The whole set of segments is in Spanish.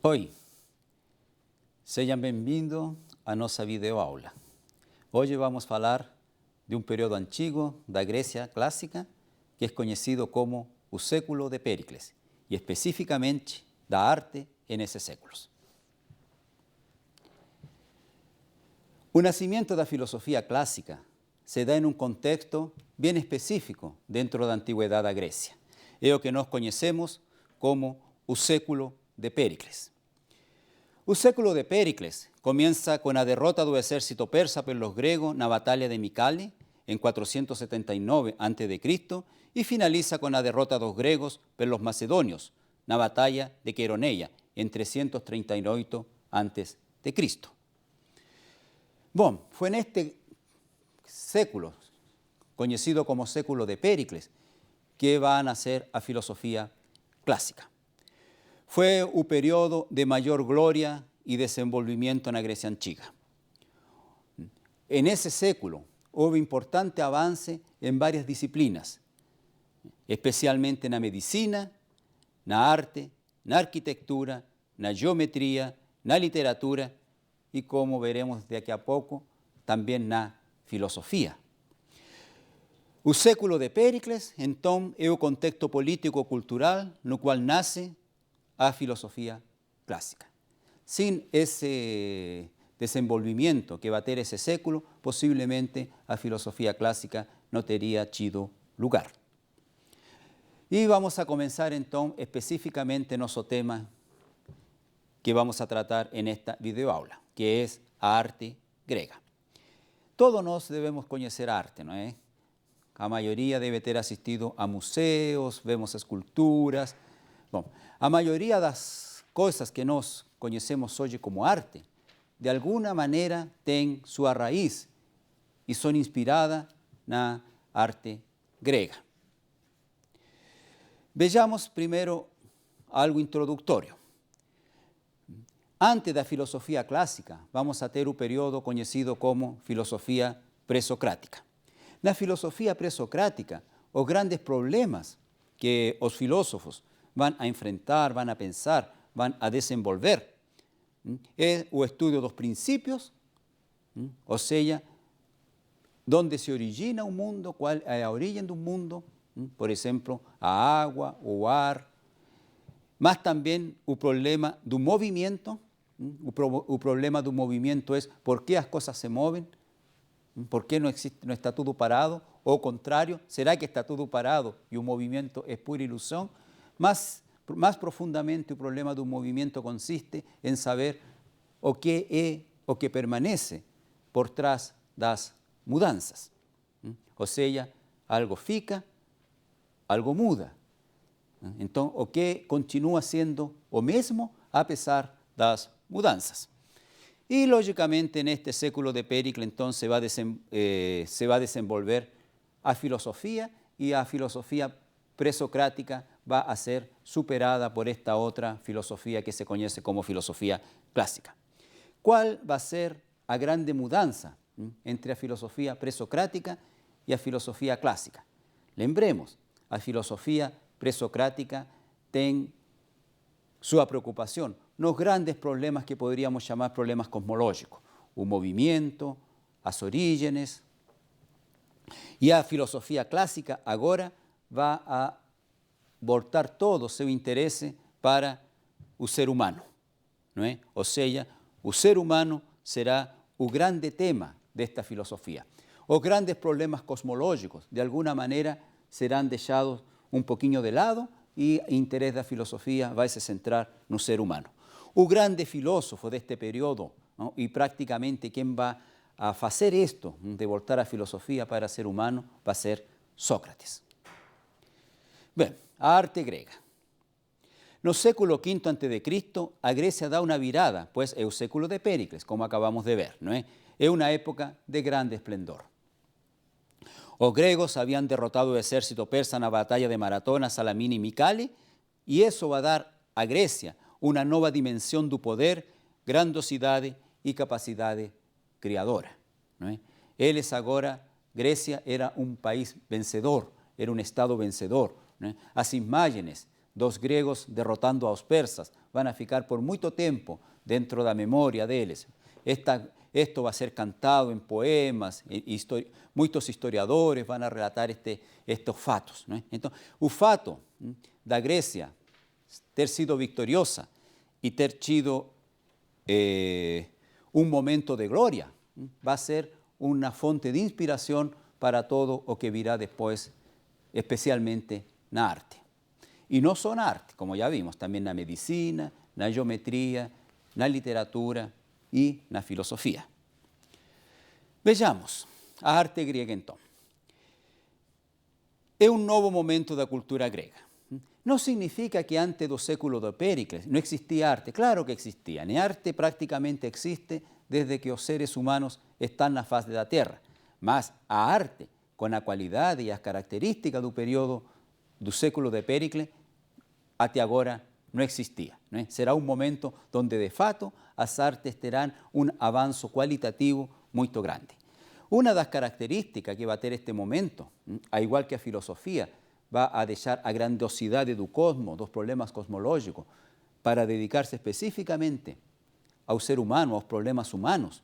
Oi, sejam bem-vindos à nossa videoaula. Hoje vamos falar de um período antigo da Grécia clássica que é conhecido como o século de Péricles e especificamente da arte nesses séculos. O nascimento da filosofia clássica se dá em um contexto bem específico dentro da antiguidade da Grécia. É o que nós conhecemos como o século de Péricles. O século de Péricles comienza con la derrota do exército persa por los griegos na Batalha de Micale en 479 a.C. y finaliza con la derrota dos griegos por los macedonios na Batalla de Queroneia en 338 a.C. Bom, fue en este século, conocido como século de Péricles, que va a nacer a filosofía clásica. Fue un periodo de mayor gloria y desenvolvimiento en la Grecia antigua. En ese século hubo importante avance en varias disciplinas, especialmente en la medicina, na arte, na arquitectura, na geometría, na literatura y, como veremos de aquí a poco, también na filosofía. O século de Péricles, então, é o contexto político-cultural no qual nasce a filosofía clásica. Sin ese desenvolvimiento que va a ter ese século, posiblemente a filosofía clásica no teria tido lugar. Y vamos a comenzar entonces específicamente nuestro tema que vamos a tratar en esta videoaula, que es a arte grega. Todos nós debemos conocer arte, ¿no es? A mayoría debe ter asistido a museos, vemos esculturas. Bom, a maioria das coisas que nós conhecemos hoje como arte, de alguma maneira tem sua raiz e são inspiradas na arte grega. Vejamos primeiro algo introdutório. Antes da filosofia clássica, vamos a ter o período conhecido como filosofia pré-socrática. Na filosofia pré-socrática, os grandes problemas que os filósofos van a enfrentar, van a pensar, van a desenvolver, es o estudio dos principios, o sea, dónde se origina un mundo, cuál es la origen de un mundo, por ejemplo, a agua, o ar, más también el problema del movimiento. El problema del movimiento es por qué las cosas se mueven, por qué no está todo parado, o contrario, ¿será que está todo parado y un movimiento es pura ilusión? Más profundamente, el problema de un movimiento consiste en saber o qué es o que permanece por trás das mudanzas. O sea, algo fica, algo muda. Entonces, o que continúa siendo o mesmo a pesar das mudanzas. Y, lógicamente, en este século de Péricles, entonces, se va a desenvolver a filosofía, y a filosofía presocrática va a ser superada por esta otra filosofía que se conoce como filosofía clásica. ¿Cuál va a ser la grande mudanza entre la filosofía presocrática y la filosofía clásica? Lembremos, la filosofía presocrática tiene su preocupación, los grandes problemas que podríamos llamar problemas cosmológicos, el movimiento, las orígenes. Y la filosofía clásica ahora va a voltar todo seu interesse para o ser humano, não é? Ou seja, o ser humano será o grande tema desta filosofia. Os grandes problemas cosmológicos, de alguma maneira, serão deixados um pouquinho de lado e o interesse da filosofia vai se centrar no ser humano. O grande filósofo deste período, não? E praticamente quem vai a fazer isto, de voltar a filosofia para ser humano, vai ser Sócrates. Bem, a arte grega. No século V a.C., a Grecia dá uma virada, pois é o século de Péricles, como acabamos de ver, não é? É uma época de grande esplendor. Os gregos habían derrotado o exército persa na Batalha de Maratona, Salamina e Micale, e isso vai dar a Grecia uma nova dimensão do poder, grandiosidade e capacidade criadora. Não é? Eles agora, Grecia era um país vencedor, era um estado vencedor. As imágenes dos griegos derrotando aos persas, van a ficar por muito tempo dentro da memória deles. Esto va a ser cantado en poemas, muitos historiadores van a relatar estos fatos, não é? Então, o fato da Grécia ter sido victoriosa e ter tido un momento de gloria, va a ser una fonte de inspiración para todo o que virá después, especialmente na arte. Y no só na arte, como ya vimos, también na medicina, na geometría, na literatura y na filosofía. Vejamos a arte grega então. É um novo momento da cultura grega. No significa que antes do século de Péricles no existía arte. Claro que existía. El arte prácticamente existe desde que los seres humanos están en la faz de la Tierra. Mas a arte, con la cualidad y las características del periodo del século de Péricles, hasta ahora no existía, ¿no es? Será un momento donde de fato las artes tendrán un avance cualitativo muy grande. Una de las características que va a tener este momento, al igual que la filosofía, va a deixar a grandiosidade do cosmos, dos problemas cosmológicos, para dedicarse específicamente ao ser humano, aos problemas humanos.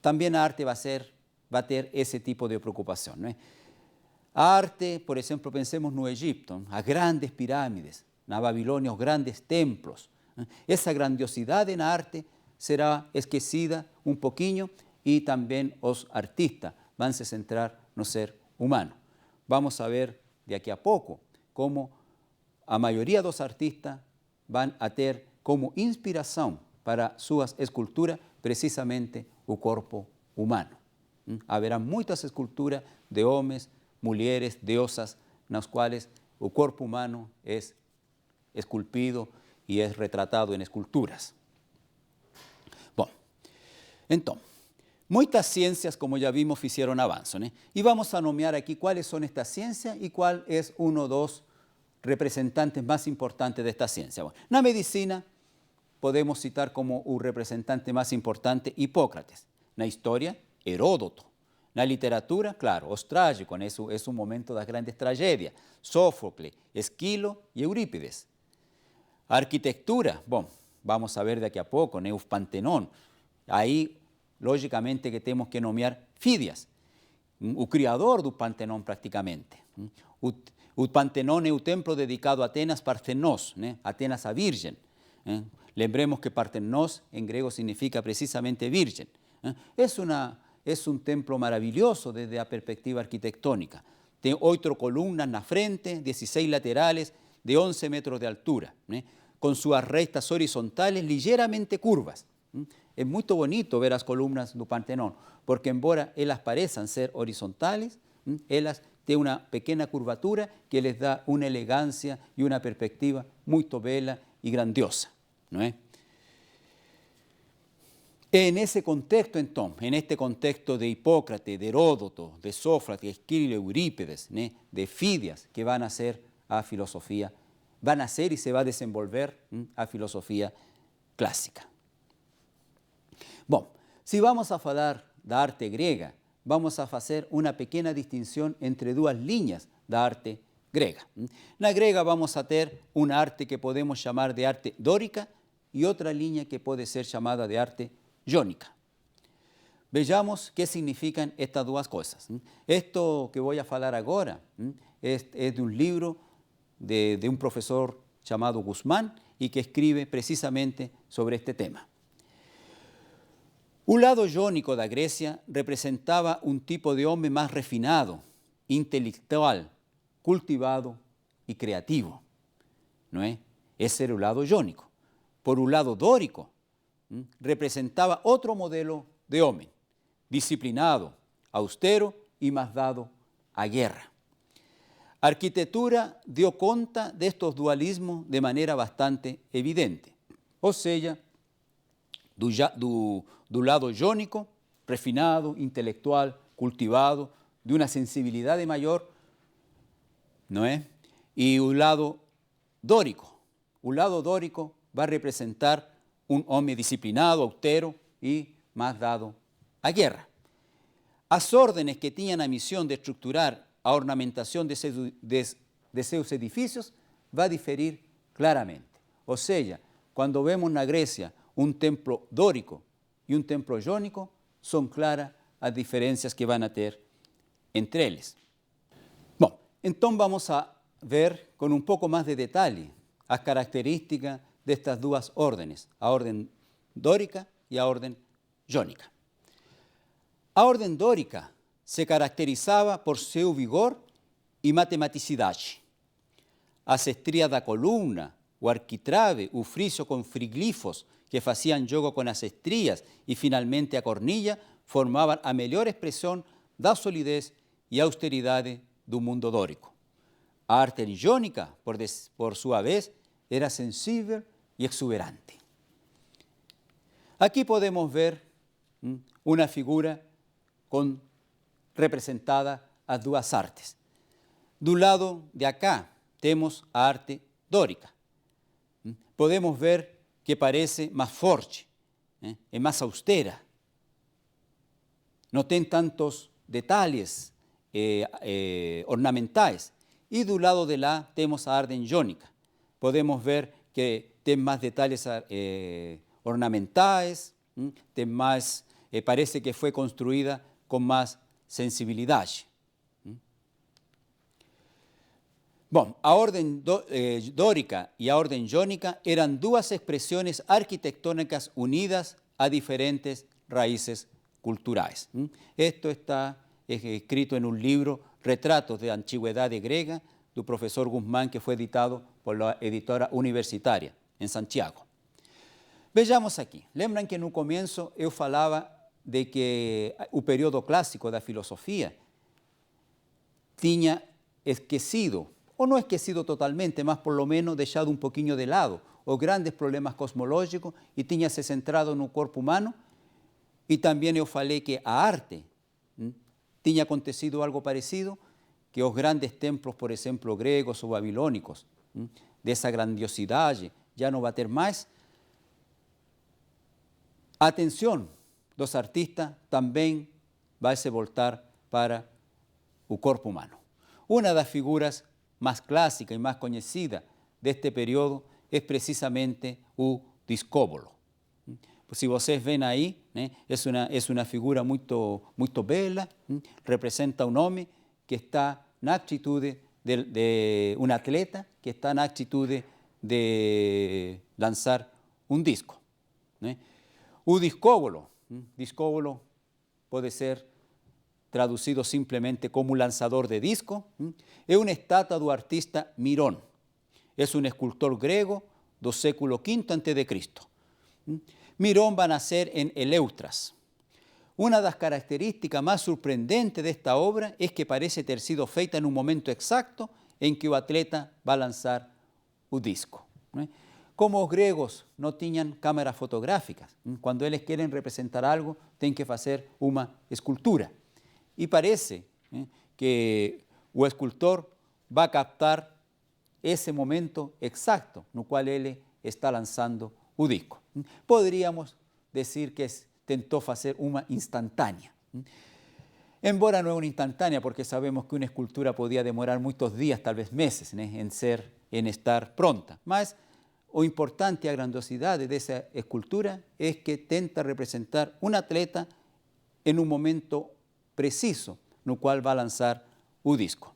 Também a arte vai ter esse tipo de preocupação, não é? A arte, por exemplo, pensemos no Egipto, as grandes pirâmides, na Babilônia, os grandes templos. Essa grandiosidade na arte será esquecida um pouquinho e também os artistas vão se centrar no ser humano. Vamos a ver de aquí a poco como a maioria dos artistas van a ter como inspiração para suas esculturas precisamente o corpo humano. Haverá muitas esculturas de homens, mulheres, deusas, nas quais o corpo humano é esculpido e é retratado em esculturas. Bom, então, muitas ciências, como já vimos, fizeram avanço, né? E vamos a nomear aqui quais são estas ciências e qual é um dos representantes mais importantes desta ciência. Bueno, na medicina, podemos citar como o representante mais importante Hipócrates. Na história, Heródoto. Na literatura, claro, os trágicos, né? É um momento das grandes tragédias. Sófocles, Esquilo e Eurípides. A arquitectura, bom, vamos a ver daqui a pouco, né? O Panteón. Aí, lógicamente que temos que nomear Fídias, o criador do Panteón praticamente. O Panteón é o templo dedicado a Atenas Parthenos, né? Atenas a Virgem. Lembremos que Parthenos em grego significa precisamente virgem. É um templo maravilhoso desde a perspectiva arquitectônica. Tem 8 columnas na frente, 16 laterales, de 11 metros de altura, né? Com suas restas horizontales ligeiramente curvas. É muito bonito ver as colunas do Panteón, porque embora elas pareçam ser horizontales, elas têm uma pequena curvatura que les dá uma elegância e uma perspectiva muito bela e grandiosa, não é? En ese contexto, entonces, en este contexto de Hipócrates, de Heródoto, de Sófrates, Esquilo, Eurípides, ¿né? De Fídias, que van a ser a filosofía, van a ser y se va a desenvolver a filosofía clásica. Bom, se vamos a falar da arte grega, vamos a fazer uma pequena distinção entre duas linhas da arte grega. Na grega vamos a ter uma arte que podemos chamar de arte dórica e outra linha que pode ser chamada de arte jónica. Vejamos qué significan estas dos cosas. Esto que voy a falar agora es de un libro de un profesor llamado Guzmán y que escribe precisamente sobre este tema. O lado jónico da Grecia representaba un tipo de hombre más refinado, intelectual, cultivado y creativo. ¿No es? Ese era el lado jónico. Por un lado dórico, representaba otro modelo de hombre, disciplinado, austero y más dado a guerra. A arquitectura dio conta de estos dualismos de manera bastante evidente. O sea, do lado jónico, refinado, intelectual, cultivado, de una sensibilidad mayor, ¿no es? Y un lado dórico. Un lado dórico va a representar un hombre disciplinado, austero y más dado a guerra. As órdenes que tenían la misión de estructurar a ornamentación de seus edifícios va a diferir claramente. O sea, cuando vemos na Grecia un templo dórico y un templo jónico, son claras las diferencias que van a tener entre ellos. Bom, entonces vamos a ver con un poco más de detalle las características de estas dos órdenes, a orden dórica y a orden jónica. A orden dórica se caracterizaba por seu vigor e matematicidade. As estrias da columna, o arquitrave, o friso com friglifos que faziam jogo com as estrias e finalmente a cornilla formavam a melhor expressão da solidez e austeridade do mundo dórico. A arte jónica, por sua vez, era sensível e exuberante. Aqui podemos ver uma figura representada as duas artes. Do lado de acá temos a arte dórica. Podemos ver que parece más forte, é más austera. No tem tantos detalhes ornamentais. E do lado de lá temos a arte jónica. Podemos ver que tem más detalhes ornamentais, tem mais, parece que foi construída com mais sensibilidade. Bom, a ordem dórica e a ordem jónica eram duas expressões arquitetônicas unidas a diferentes raízes culturais. Esto está escrito en un libro, Retratos de Antigüedade Grega, do professor Guzmán, que foi editado por la editora universitária, em Santiago. Vejamos aqui. Lembram que no começo eu falava de que o período clássico da filosofia tinha esquecido, ou não esquecido totalmente, mas por lo menos deixado um pouquinho de lado os grandes problemas cosmológicos e tinha se centrado no corpo humano. E também eu falei que a arte tinha acontecido algo parecido, que os grandes templos, por exemplo, gregos ou babilônicos, dessa grandiosidade, já não vai ter mais. A atenção dos artistas também vai se voltar para o corpo humano. Uma das figuras mais clássicas e mais conhecidas deste período é precisamente o discóbolo. Si vocês veem aí, é uma figura muito bela, representa um homem que está na atitude de um atleta que está na atitude de lançar um disco. O discóbolo pode ser traduzido simplesmente como lançador de disco, é uma estátua do artista Mirón. É um escultor grego do século V a.C. Mirón va a nacer en Eleutras. Una de las características más sorprendentes de esta obra es que parece ter sido feita en un momento exacto en que el atleta va a lanzar un disco. Como los griegos no tenían cámaras fotográficas, cuando ellos quieren representar algo, tienen que hacer una escultura. Y parece que el escultor va a captar ese momento exacto en el cual él está lanzando o disco. Poderíamos dizer que tentou fazer uma instantânea. Embora não é uma instantânea, porque sabemos que uma escultura podia demorar muitos dias, talvez meses, em estar pronta. Mas o importante, a grandiosidade dessa escultura é que tenta representar um atleta em um momento preciso, no qual vai lançar o disco.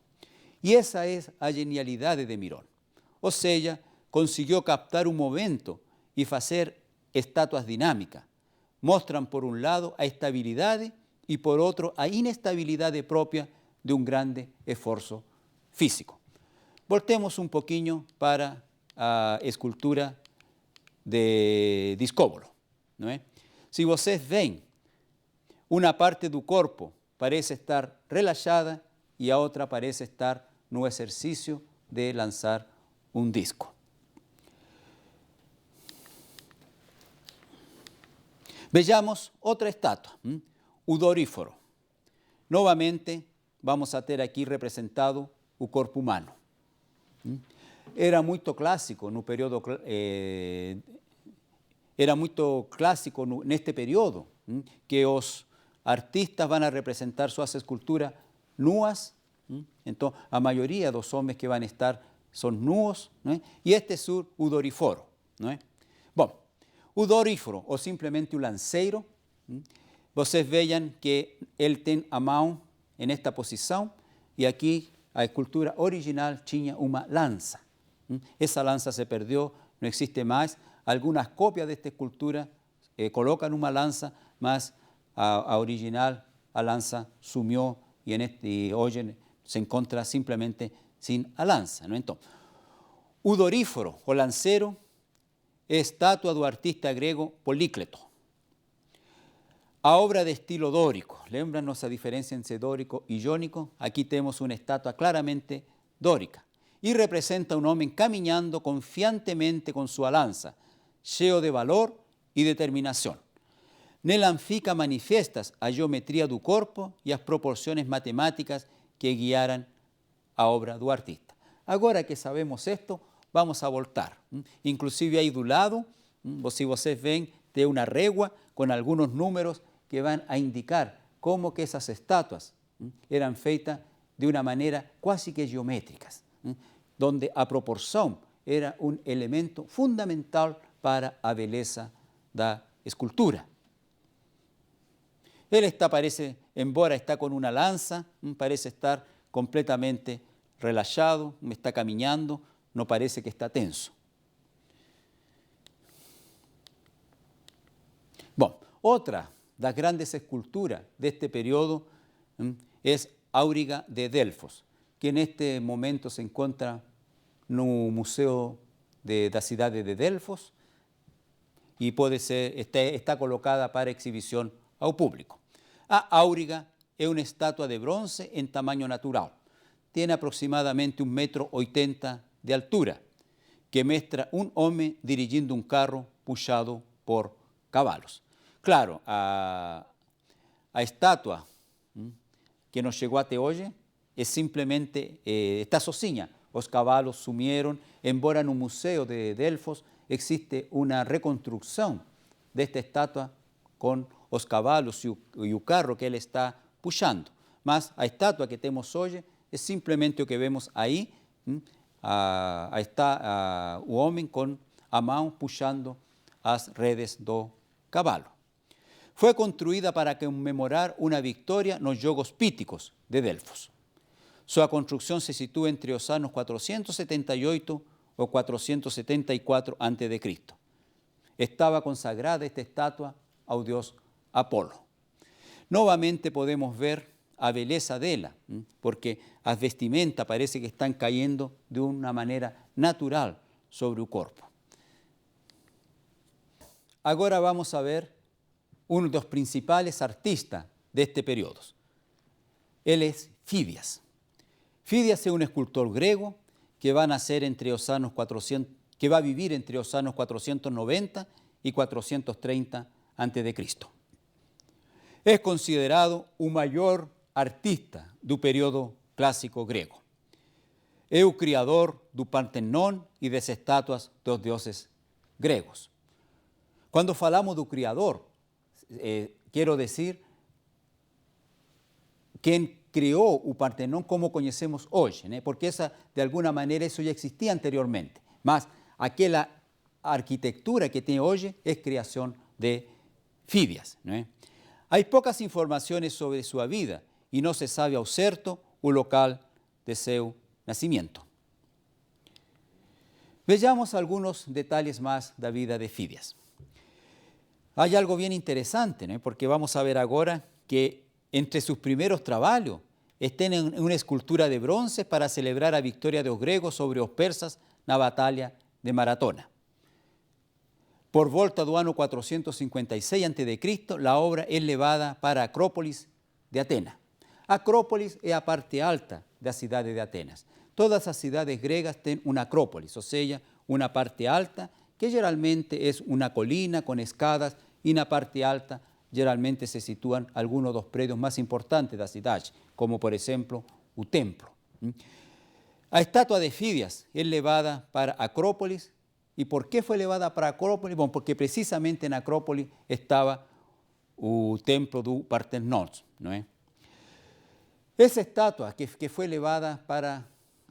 E essa é a genialidade de Mirón. Ou seja, conseguiu captar um momento e fazer estátuas dinámicas. Mostram, por um lado, a estabilidade e, por outro, a inestabilidade própria de um grande esforço físico. Voltemos um pouquinho para a escultura de Discóbolo. Não é? Se vocês veem, uma parte do corpo parece estar relaxada e a outra parece estar no exercício de lançar um disco. Vejamos outra estátua, o Doríforo. Novamente, vamos a ter aqui representado o corpo humano. Era muito clássico no período, neste período, que os artistas vão representar suas esculturas nuas. Então, a maioria dos homens que vão estar son nuos, y este es un udoríforo. Bom, udoríforo, ou simplesmente o lanceiro, vocês vejam que ele tem a mão nesta posição, e aqui a escultura original tinha uma lança. Essa lança se perdeu, não existe mais. Algumas cópias desta escultura colocam uma lança, mas a original, a lança sumiu e hoje se encontra simplesmente sem a lança. Então, o doríforo, o lanceiro, é estátua do artista grego Polícleto. A obra de estilo dórico, lembra-nos a diferença entre dórico e jónico? Aqui temos uma estátua claramente dórica e representa um homem caminhando confiantemente com sua lança, cheio de valor e determinação. Nela fica manifiestas a geometria do corpo e as proporções matemáticas que guiaram a obra do artista. Agora que sabemos isto, vamos a voltar. Inclusive aí do lado, se vocês veem, tem uma régua com alguns números que vão a indicar como que essas estátuas eram feitas de uma maneira quase que geométricas, onde a proporção era um elemento fundamental para a beleza da escultura. Ele parece, embora está com uma lança, parece estar completamente relaxado, está caminhando, não parece que está tenso. Bom, outra das grandes esculturas deste período é Áuriga de Delfos, que neste momento se encontra no Museu da cidade de Delfos e pode ser, está colocada para exibição ao público. A Áuriga é uma estátua de bronze em tamanho natural. Tem aproximadamente 1,80 m de altura, que mostra um homem dirigindo um carro puxado por cavalos. Claro, a estátua que nos chegou até hoje é simplesmente, está sozinha. Os cavalos sumiram, embora no Museu de Delfos existe uma reconstrução desta estátua com os cavalos e o carro que ele está puxando. Mas a estátua que temos hoje é simplesmente o que vemos aí, está o homem com a mão puxando as redes do cavalo. Foi construída para comemorar uma vitória nos Jogos Píticos de Delfos. Sua construção se situa entre os anos 478 ou 474 a.C. Estava consagrada esta estátua ao deus Apolo. Novamente podemos ver a beleza dela, porque as vestimentas parece que estão caindo de uma maneira natural sobre o corpo. Agora vamos a ver um dos principais artistas deste período. Ele é Fídias. Fídias é um escultor grego que vai nascer entre os anos 400, que vai vivir entre os anos 490 e 430 a.C. É considerado o maior artista do período clássico grego. É o criador do Partenon e das estátuas dos deuses gregos. Quando falamos do criador, quero dizer quem criou o Partenon como conhecemos hoje, porque de alguma maneira isso já existia anteriormente, mas aquela arquitetura que tem hoje é criação de Fídias. Há poucas informações sobre sua vida e não se sabe ao certo o local de seu nascimento. Vejamos alguns detalhes mais da vida de Fídias. Há algo bem interessante, porque vamos a ver agora que entre seus primeiros trabalhos estão uma escultura de bronze para celebrar a vitória dos gregos sobre os persas na Batalha de Maratona. Por volta do ano 456 a.C., a obra é levada para a Acrópolis de Atenas. A Acrópolis é a parte alta da cidade de Atenas. Todas as cidades gregas têm uma acrópolis, ou seja, uma parte alta, que geralmente é uma colina com escadas, e na parte alta geralmente se situam alguns dos prédios mais importantes da cidade, como por exemplo o templo. A estátua de Fídias é levada para a Acrópolis. E por que foi levada para a Acrópolis? Bom, porque precisamente na Acrópolis estava o templo do Partenon, não é? Essa estátua que foi levada para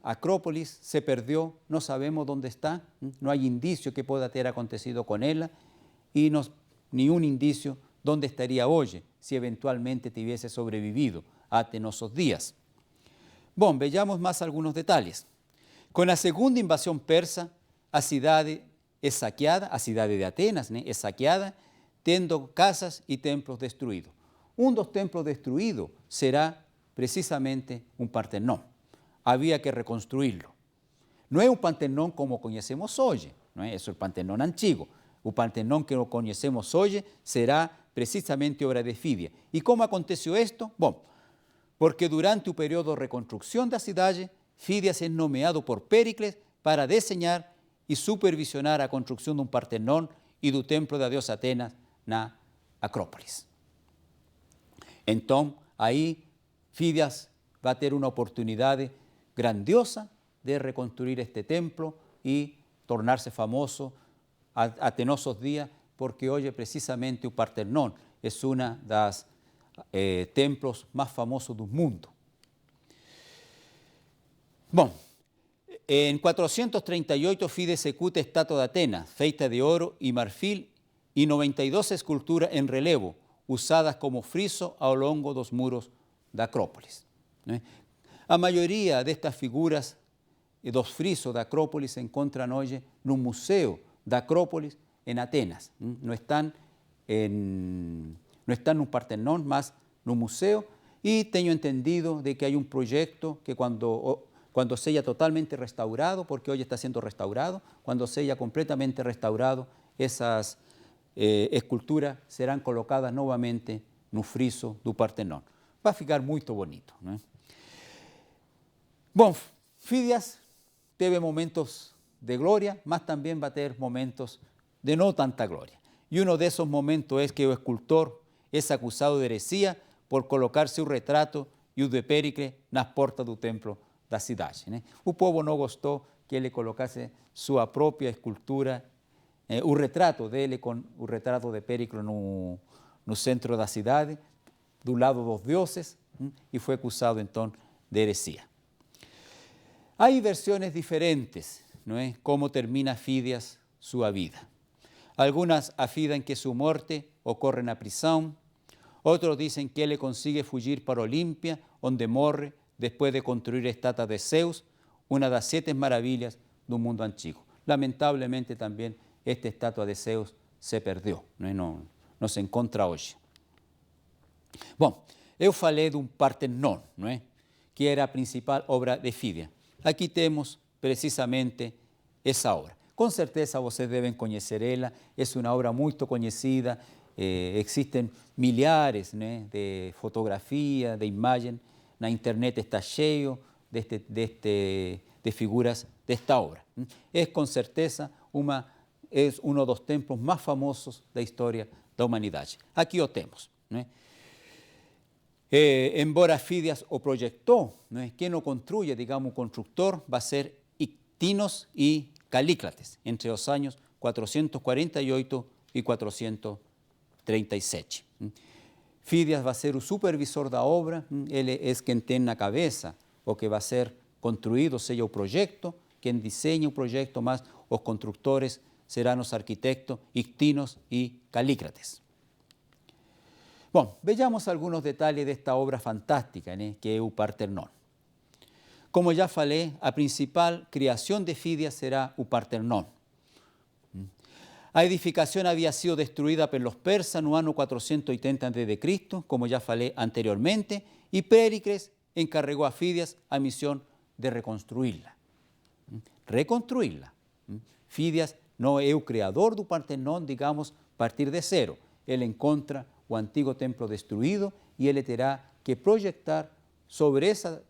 Acrópolis se perdió, no sabemos dónde está, no hay indicio que pueda haber acontecido con ella y ni un indicio dónde estaría hoy si eventualmente tuviese sobrevivido hasta esos días. Bueno, veamos más algunos detalles. Con la segunda invasión persa, la ciudad es saqueada, la ciudad de Atenas es saqueada, teniendo casas y templos destruidos. Un dos templos destruidos será precisamente un Partenón. Había que reconstruirlo. No es un Partenón como conocemos hoy, no es el Partenón antiguo. El Partenón que conocemos hoy será precisamente obra de Fidia. ¿Y cómo aconteció esto? Bueno, porque durante el periodo de reconstrucción de la ciudad, Fidias es nomeado por Péricles para diseñar y supervisionar la construcción de un Partenón y del templo de la diosa Atenas na Acrópolis. Entonces, ahí Fidias va a tener una oportunidad grandiosa de reconstruir este templo y tornarse famoso a esos días, porque hoy precisamente el Partenón es uno de los templos más famosos del mundo. Bueno, en 438 Fidias ejecuta estatua de Atenas, feita de oro y marfil, y 92 esculturas en relevo, usadas como friso a lo longo de los muros de Acrópolis. La mayoría de estas figuras y los frisos de Acrópolis se encuentran hoy en un museo de Acrópolis en Atenas. No están en un Partenón, más en un museo, y tengo entendido de que hay un proyecto que cuando sea totalmente restaurado, porque hoy está siendo restaurado, cuando sea completamente restaurado, esas esculturas serán colocadas nuevamente en un friso del Partenón. Va a ficar muy bonito, ¿no? Bueno, Fidias tuvo momentos de gloria, mas también va a tener momentos de no tanta gloria. Y uno de esos momentos es que el escultor es acusado de heresía por colocar su retrato y el de Péricles en las puertas del templo de la ciudad. El pueblo no gustó que él colocase su propia escultura, un retrato de él con un retrato de Péricles en el centro de la ciudad, de un lado dos dioses, y fue acusado entonces de heresía. Hay versiones diferentes, ¿no es?, cómo termina Fidias su vida. Algunas afirman que su muerte ocurre en la prisión, otros dicen que él consigue fugir para Olimpia, donde morre después de construir estatua de Zeus, una de las 7 maravillas del mundo antiguo. Lamentablemente también esta estatua de Zeus se perdió, no se encuentra hoy. Bueno, eu falei de un Partenón, ¿no es?, que era la principal obra de Fidia. Aquí tenemos precisamente esa obra. Con certeza ustedes deben conocer ella, es una obra muy conocida, existen millares, ¿no?, de fotografías, de imágenes, en internet está lleno de figuras de esta obra. Es con certeza es uno de los templos más famosos de la historia de la humanidad. Aquí lo tenemos, ¿no? Embora Fidias o proyectó, ¿no?, quien lo construye, digamos, constructor, va a ser Ictinos y Calícrates, entre los años 448 y 437. Fidias va a ser el supervisor de la obra, él es quien tiene la cabeza, o que va a ser construido, sea el proyecto, quien diseña el proyecto, más los constructores serán los arquitectos Ictinos y Calícrates. Bueno, veamos algunos detalles de esta obra fantástica, ¿no?, que es el Partenón. Como ya falei, la principal creación de Fidias será el Partenón. La edificación había sido destruida por los persas en el año 480 a.C., como ya falei anteriormente, y Péricles encargó a Fidias la misión de reconstruirla. Fidias no es el creador del Partenón, digamos, a partir de cero. Él encuentra el antiguo templo destruido y él tendrá que proyectar sobre esa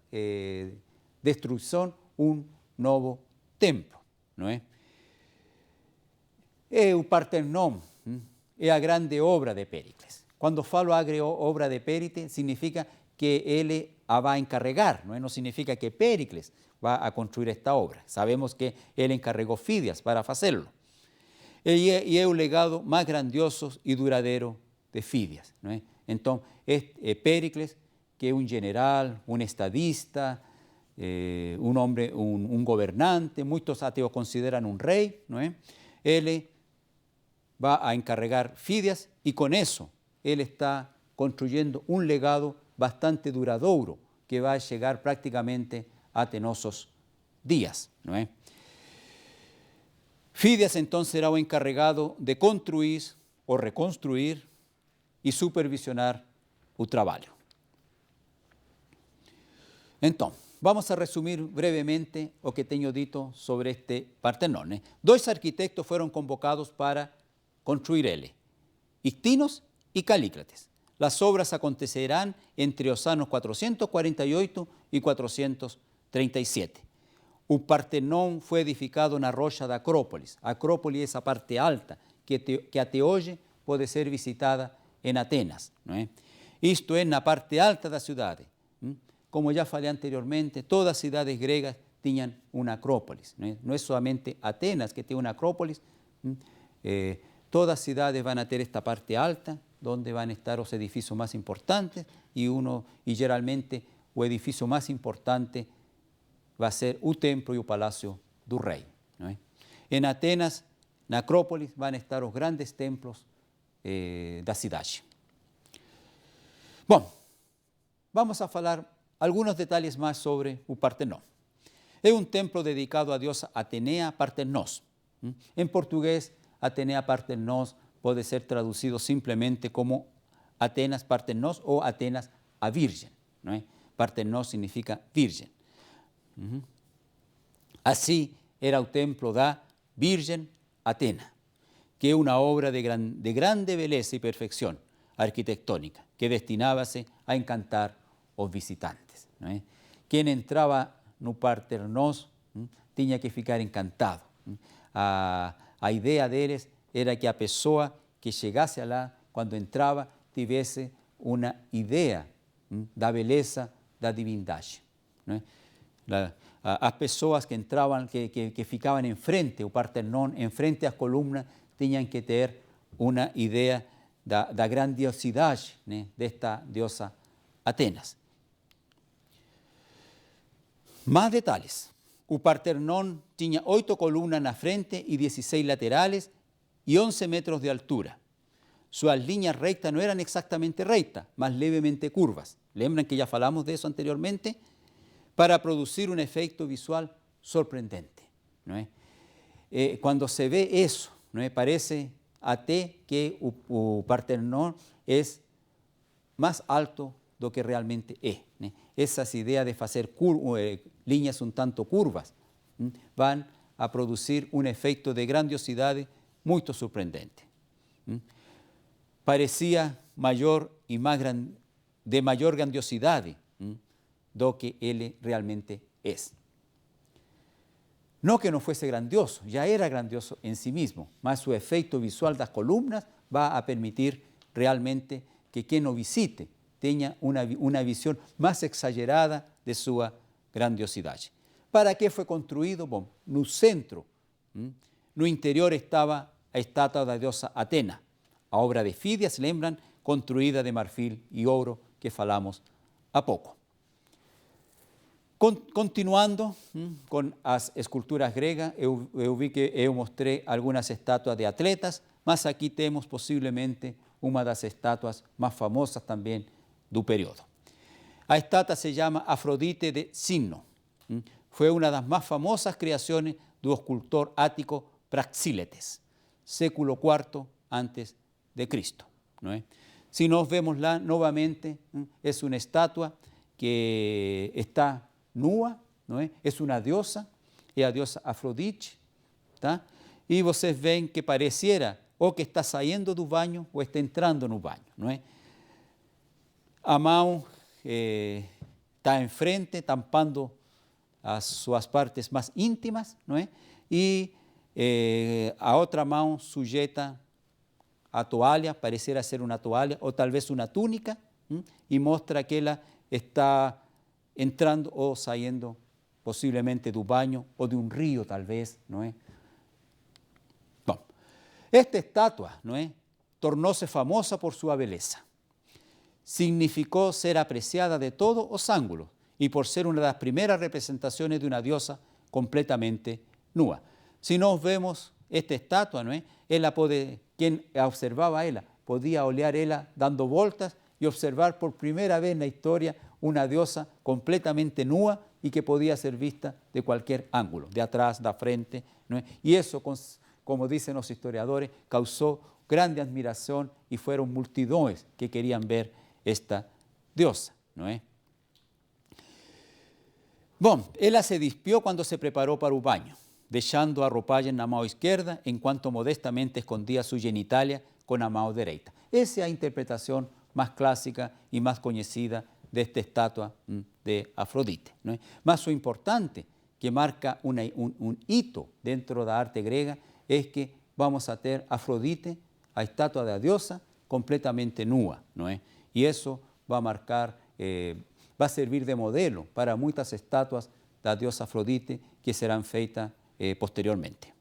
destrucción un nuevo templo, ¿no es? El Partenón es la grande obra de Péricles. Cuando falo obra de Péricles, significa que él va a encargar, no significa que Péricles va a construir esta obra. Sabemos que él encargó Fidias para hacerlo. Y es el legado más grandioso y duradero de Fidias, ¿no es? Entonces, Péricles, que es un general, un estadista, un hombre, un gobernante, muchos ateos consideran un rey, ¿no es? Él va a encarregar Fidias y con eso él está construyendo un legado bastante duradouro que va a llegar prácticamente a Tenosos días, ¿no es? Fidias entonces será o encarregado de construir o reconstruir y supervisionar o trabalho. Então, vamos a resumir brevemente o que tenho dito sobre este Partenón. Dois arquitectos foram convocados para construir ele, Ictinos y Calícrates. Las obras acontecerán entre los años 448 y 437. O Partenón fue edificado na rocha da Acrópolis. A Acrópolis é essa parte alta que até hoje pode ser visitada em Atenas, não é? Isto é na parte alta da cidade. Como já falei anteriormente, todas as cidades gregas tinham uma Acrópolis. Não é somente Atenas que tem uma Acrópolis. Todas as cidades vão ter esta parte alta, onde vão estar os edifícios mais importantes e geralmente o edifício mais importante vai ser o templo e o palácio do rei. Não é? Em Atenas, na Acrópolis, vão estar os grandes templos da cidade. Bom, vamos a falar algunos detalles más sobre o Partenón. É um templo dedicado à diosa Atenea Partenos. En portugués, Atenea Partenos pode ser traducido simplesmente como Atenas Partenos ou Atenas a Virgem. Não é? Partenos significa virgem. Assim era o templo da Virgem Atena, que é uma obra de grande beleza e perfeição arquitectónica, que destinava-se a encantar os visitantes. Não é? Quem entrava no Partenón tinha que ficar encantado. A ideia deles era que a pessoa que chegasse lá, quando entrava, tivesse uma ideia da beleza da divindade. Não é? As pessoas que entravam, que ficavam em frente ao Partenón, em frente às colunas, tinham que ter uma ideia da grandiosidade, né, desta diosa Atenas. Mais detalhes. O Partenón tinha 8 colunas na frente e 16 laterales e 11 metros de altura. Suas linhas rectas não eram exatamente rectas, mas levemente curvas. Lembram que já falamos disso anteriormente? Para produzir um efeito visual sorprendente. Não é? Quando se vê isso, não é? Parece até que o Partenón é mais alto do que realmente é. Né? Essas ideias de fazer linhas um tanto curvas vão a produzir um efeito de grandiosidade muito surpreendente. Parecia maior e de maior grandiosidade do que ele realmente é. Não que não fosse grandioso, já era grandioso em si mesmo, mas o efeito visual das colunas vai a permitir realmente que quem o visite tenha uma visão mais exagerada de sua grandiosidade. Para que foi construído? Bom, no centro, no interior estava a estátua da diosa Atena, a obra de Fidias, lembram, construída de marfil e ouro, que falamos há pouco. Continuando com as esculturas gregas, eu vi que eu mostrei algumas estátuas de atletas, mas aqui temos possivelmente uma das estátuas mais famosas também do período. A estátua se chama Afrodite de Cimno. Foi uma das mais famosas criações do escultor ático Praxíletes, século IV antes de Cristo. Não é? Se nós vemos lá novamente, é uma estátua que está nua, não é? É uma diosa, é a diosa Afrodite, tá? E vocês veem que pareciera ou que está saindo do banho ou está entrando no banho, não é? A mão está em frente, tampando as suas partes mais íntimas, não é? E a outra mão sujeita a toalha, parecerá ser uma toalha ou talvez uma túnica, e mostra que ela está entrando ou saindo possivelmente do banho ou de um rio, talvez, não é? Bom, esta estátua, não é, tornou-se famosa por sua beleza. Significou ser apreciada de todos os ângulos y por ser una de las primeras representaciones de una diosa completamente nua. Si nos vemos esta estatua, ¿no es? Quien observaba a ella podía olear ella dando vueltas y observar por primera vez en la historia una diosa completamente nua y que podía ser vista de cualquier ángulo, de atrás, de frente, ¿no es? Y eso, como dicen los historiadores, causó grande admiración y fueron multitudes que querían ver esta diosa, ¿no es? Bueno, ella se despió cuando se preparó para un baño, dejando a ropaje en la mano izquierda, en cuanto modestamente escondía su genitalia con la mano derecha. Esa es la interpretación más clásica y más conocida de esta estatua de Afrodite, ¿no es? Más lo importante, que marca un hito dentro de la arte griega, es que vamos a tener Afrodite, la estatua de la diosa, completamente nua, ¿no es? Y eso va a marcar, va a servir de modelo para muchas estatuas de la diosa Afrodite que serán feitas posteriormente.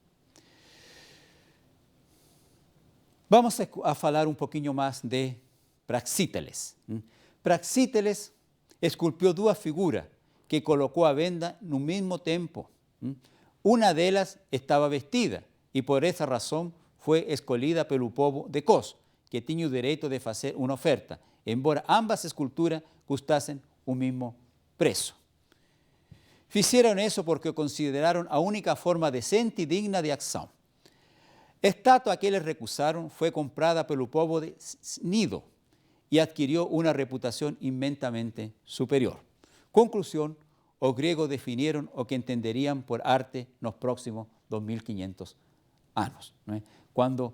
Vamos a hablar un poquinho más de Praxíteles. Praxíteles esculpió dos figuras que colocó a venda en un mismo tiempo. Una de ellas estaba vestida y por esa razón fue escolhida pelo povo de Kos, que tenía el derecho de hacer una oferta, embora ambas esculturas custasen un mismo precio. Hicieron eso porque consideraron a única forma decente y digna de acción. La estatua que les recusaron fue comprada pelo povo de Cnido y adquirió una reputación inmensamente superior. Conclusión, los griegos definieron o que entenderían por arte los próximos 2500 años, ¿no? Cuando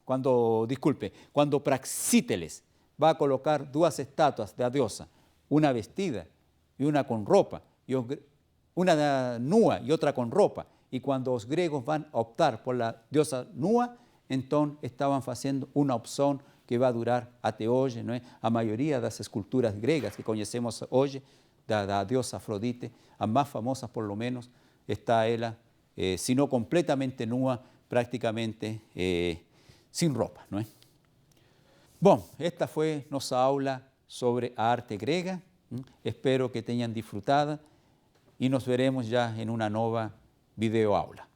cuando Praxíteles va a colocar dos estatuas de la diosa, una vestida y una con ropa, una nua y otra con ropa, y cuando los griegos van a optar por la diosa nua, entonces estaban haciendo una opción que va a durar hasta hoy, ¿no? A mayoría de las esculturas griegas que conocemos hoy, de la diosa Afrodite, las más famosas por lo menos, está ella, si no completamente nua, prácticamente sin ropa, ¿no? Bueno, esta fue nuestra aula sobre arte griega. Espero que tengan disfrutado y nos veremos ya en una nueva videoaula.